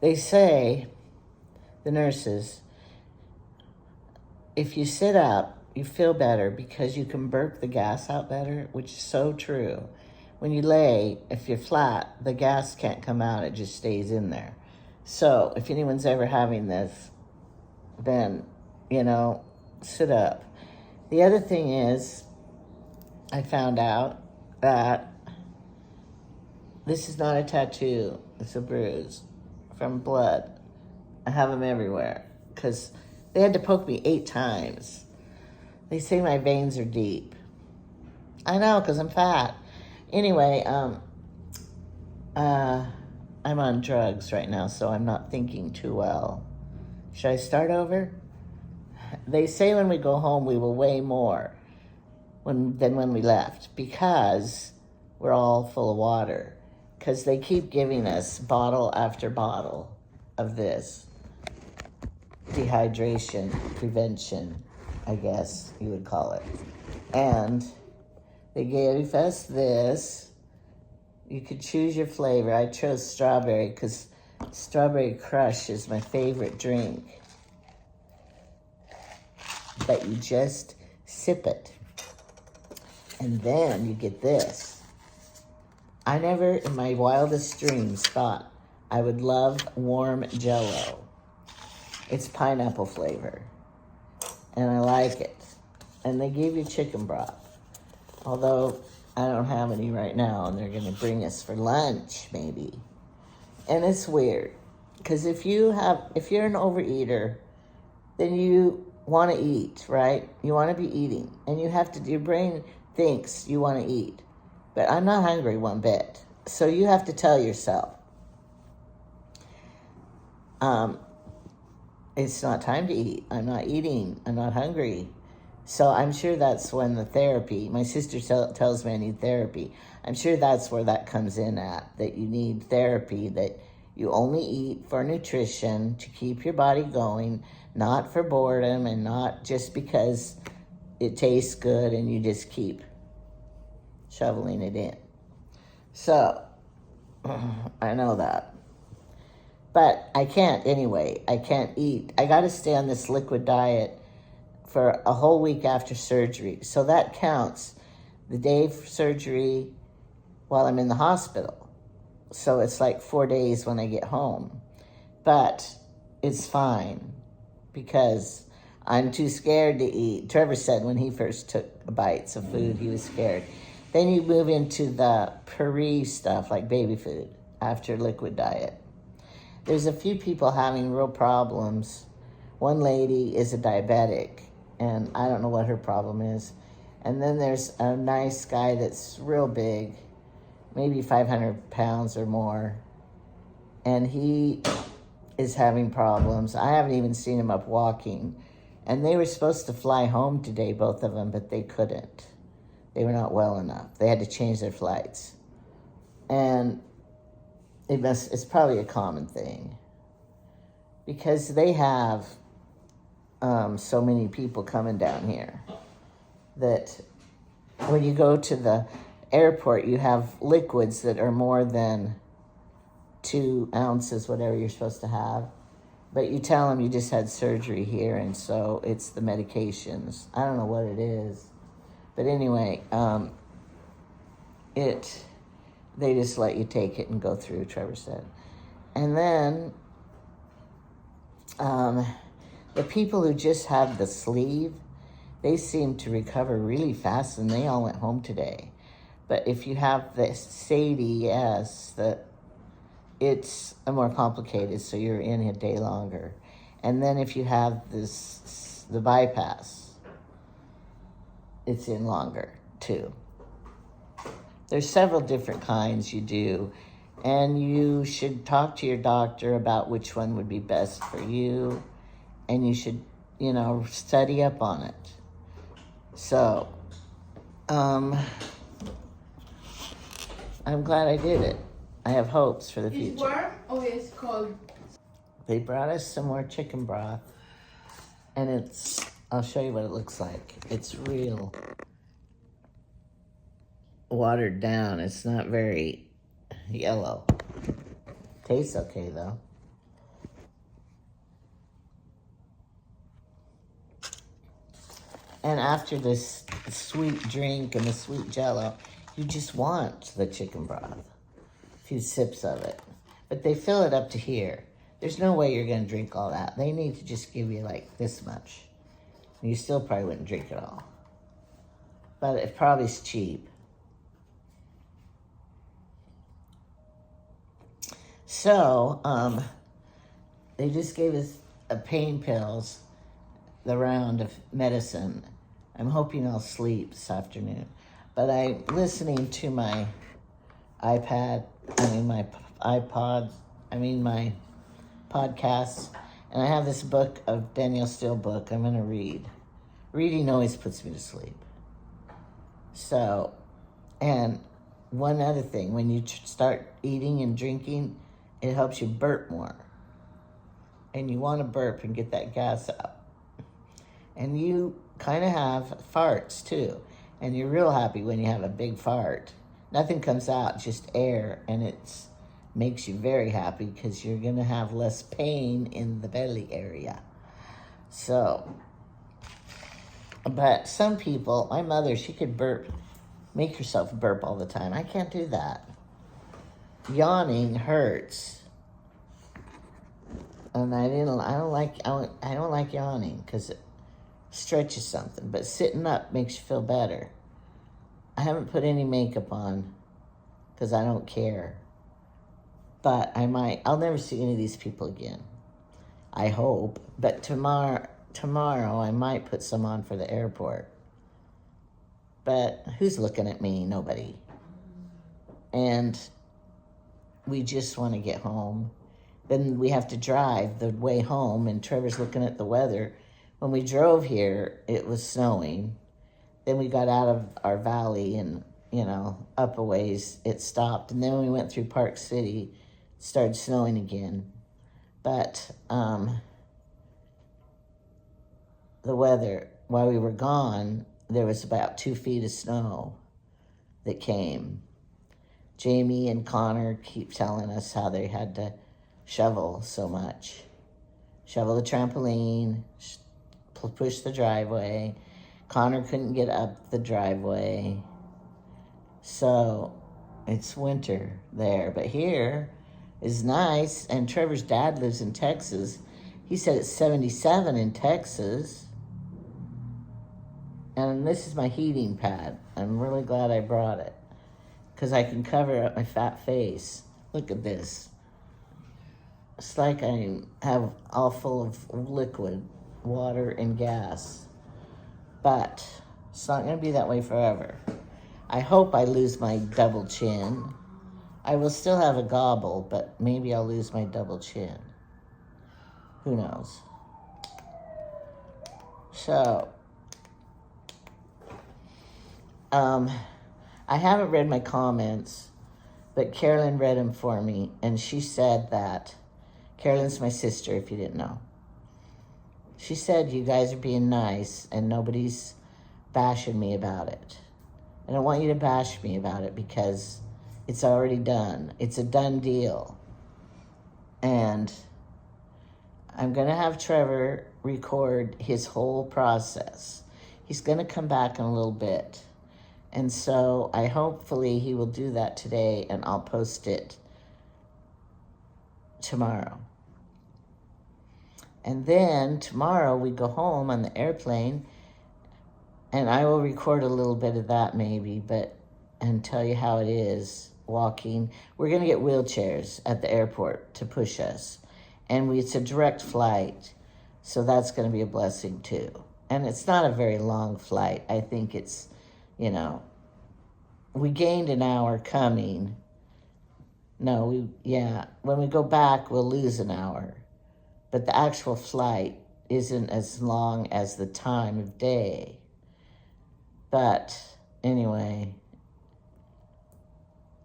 They say, the nurses, if you sit up, you feel better because you can burp the gas out better, which is so true. When you lay, if you're flat, the gas can't come out, it just stays in there. So if anyone's ever having this, then, sit up. The other thing is, I found out that this is not a tattoo, it's a bruise from blood. I have them everywhere because they had to poke me 8 times. They say my veins are deep. I know, because I'm fat. Anyway, I'm on drugs right now, so I'm not thinking too well. Should I start over? They say when we go home, we will weigh more than when we left because we're all full of water. Because they keep giving us bottle after bottle of this. Dehydration prevention, I guess you would call it. And they gave us this. You could choose your flavor. I chose strawberry because Strawberry Crush is my favorite drink. But you just sip it. And then you get this. I never in my wildest dreams thought I would love warm Jell-O. It's pineapple flavor. And I like it. And they gave you chicken broth. Although I don't have any right now, and they're going to bring us for lunch, maybe. And it's weird. Because if you're an overeater, then you want to eat, right? You want to be eating. And your brain thinks you want to eat. But I'm not hungry one bit. So you have to tell yourself, it's not time to eat. I'm not eating. I'm not hungry. So I'm sure that's when the therapy, my sister tells me I need therapy. I'm sure that's where that comes in at, that you need therapy, that you only eat for nutrition to keep your body going, not for boredom and not just because it tastes good and you just keep shoveling it in. So, I know that. But I can't anyway. I can't eat. I got to stay on this liquid diet for a whole week after surgery. So that counts the day of surgery while I'm in the hospital. So it's like 4 days when I get home. But it's fine because I'm too scared to eat. Trevor said when he first took bites of food, he was scared. Then you move into the puree stuff like baby food after liquid diet. There's a few people having real problems. One lady is a diabetic, and I don't know what her problem is. And then there's a nice guy that's real big, maybe 500 pounds or more, and he is having problems. I haven't even seen him up walking. And they were supposed to fly home today, both of them, but they couldn't. They were not well enough. They had to change their flights. And it's probably a common thing because they have so many people coming down here that when you go to the airport, you have liquids that are more than 2 ounces, whatever you're supposed to have. But you tell them you just had surgery here, and so it's the medications. I don't know what it is. But anyway, they just let you take it and go through, Trevor said. And then the people who just had the sleeve, they seem to recover really fast, and they all went home today. But if you have the Sadi-s, it's more complicated, so you're in a day longer. And then if you have the bypass, it's in longer too. There's several different kinds you do, and you should talk to your doctor about which one would be best for you, and you should, study up on it. So, I'm glad I did it. I have hopes for the future. It's warm or it's cold? They brought us some more chicken broth, and I'll show you what it looks like. It's real watered down. It's not very yellow. Tastes okay, though. And after this sweet drink and the sweet jello, you just want the chicken broth. A few sips of it. But they fill it up to here. There's no way you're going to drink all that. They need to just give you like this much. You still probably wouldn't drink it all. But it probably is cheap. So, they just gave us pain pills, the round of medicine. I'm hoping I'll sleep this afternoon. But I'm listening to my my podcasts, and I have this book of Danielle Steele book I'm going to read. Reading always puts me to sleep. So, and one other thing, when you start eating and drinking, it helps you burp more. And you want to burp and get that gas out. And you kind of have farts too. And you're real happy when you have a big fart. Nothing comes out, just air, and it makes you very happy because you're going to have less pain in the belly area. So, but some people, my mother, she could make herself burp all the time. I can't do that. Yawning hurts. And I don't like yawning because it stretches something, but sitting up makes you feel better. I haven't put any makeup on because I don't care. But I'll never see any of these people again. I hope. But tomorrow I might put some on for the airport. But who's looking at me? Nobody. And we just want to get home. Then we have to drive the way home, and Trevor's looking at the weather. When we drove here, it was snowing. Then we got out of our valley and, up a ways, it stopped. And then when we went through Park City, it started snowing again. But the weather, while we were gone, there was about 2 feet of snow that came. Jamie and Connor keep telling us how they had to shovel so much. Shovel the trampoline, push the driveway. Connor couldn't get up the driveway. So it's winter there. But here is nice. And Trevor's dad lives in Texas. He said it's 77 in Texas. And this is my heating pad. I'm really glad I brought it because I can cover up my fat face. Look at this. It's like I have all full of liquid, water, and gas. But it's not going to be that way forever. I hope I lose my double chin. I will still have a gobble, but maybe I'll lose my double chin. Who knows? So, I haven't read my comments, but Carolyn read them for me, and she said that, Carolyn's my sister, if you didn't know. She said you guys are being nice and nobody's bashing me about it. I don't want you to bash me about it because it's already done. It's a done deal. And I'm going to have Trevor record his whole process. He's going to come back in a little bit. And so hopefully he will do that today, and I'll post it tomorrow. And then tomorrow we go home on the airplane, and I will record a little bit of that maybe, and tell you how it is walking. We're going to get wheelchairs at the airport to push us. And it's a direct flight, so that's going to be a blessing too. And it's not a very long flight. I think it's, we gained an hour coming. When we go back, we'll lose an hour. But the actual flight isn't as long as the time of day. But anyway,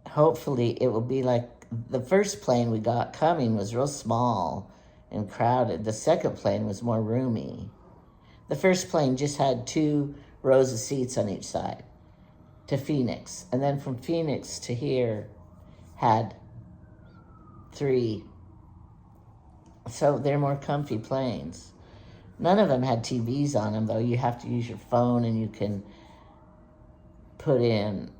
hopefully it will be like the first plane we got coming was real small and crowded. The second plane was more roomy. The first plane just had 2 rows of seats on each side to Phoenix. And then from Phoenix to here had 3. So they're more comfy planes. None of them had TVs on them, though. You have to use your phone, and you can put in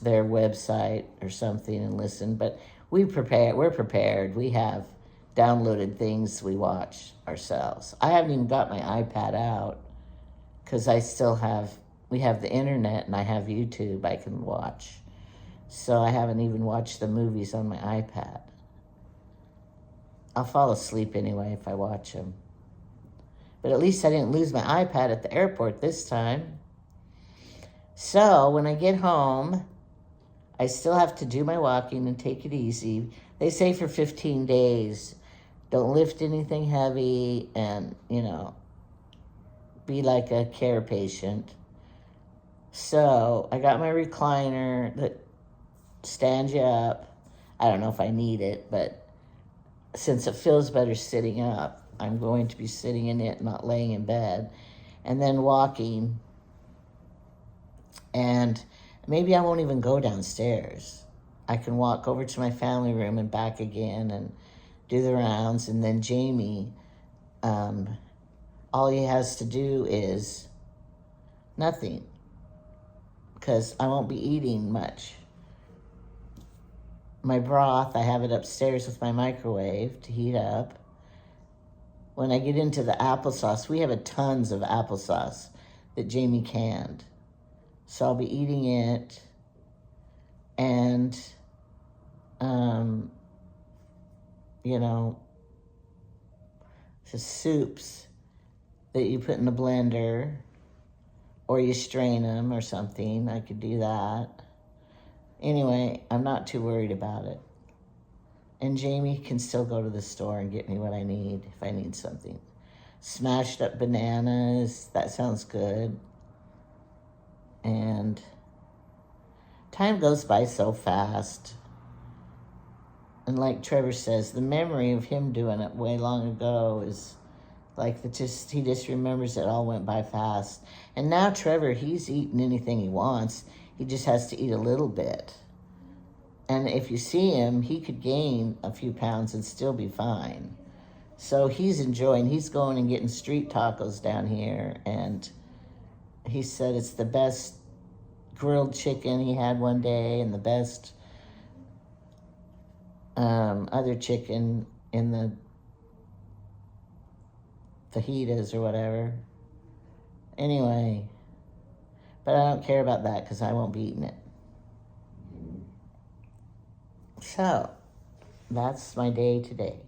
their website or something and listen. But we're prepared. We have downloaded things we watch ourselves. I haven't even got my iPad out because we have the internet, and I have YouTube I can watch. So I haven't even watched the movies on my iPad. I'll fall asleep anyway if I watch them. But at least I didn't lose my iPad at the airport this time. So when I get home, I still have to do my walking and take it easy. They say for 15 days, don't lift anything heavy and, be like a care patient. So I got my recliner that stands you up. I don't know if I need it, but since it feels better sitting up, I'm going to be sitting in it, not laying in bed, and then walking. And maybe I won't even go downstairs. I can walk over to my family room and back again and do the rounds. And then Jamie, all he has to do is nothing, because I won't be eating much. My broth, I have it upstairs with my microwave to heat up. When I get into the applesauce, we have tons of applesauce that Jamie canned. So I'll be eating it, and, the soups that you put in the blender, or you strain them or something. I could do that. Anyway, I'm not too worried about it. And Jamie can still go to the store and get me what I need if I need something. Smashed up bananas, that sounds good. And time goes by so fast. And like Trevor says, the memory of him doing it way long ago is like he just remembers it all went by fast. And now Trevor, he's eating anything he wants. He just has to eat a little bit. And if you see him, he could gain a few pounds and still be fine. So he's going and getting street tacos down here. And he said it's the best grilled chicken he had one day, and the best other chicken in the fajitas or whatever. Anyway, but I don't care about that because I won't be eating it. So, that's my day today.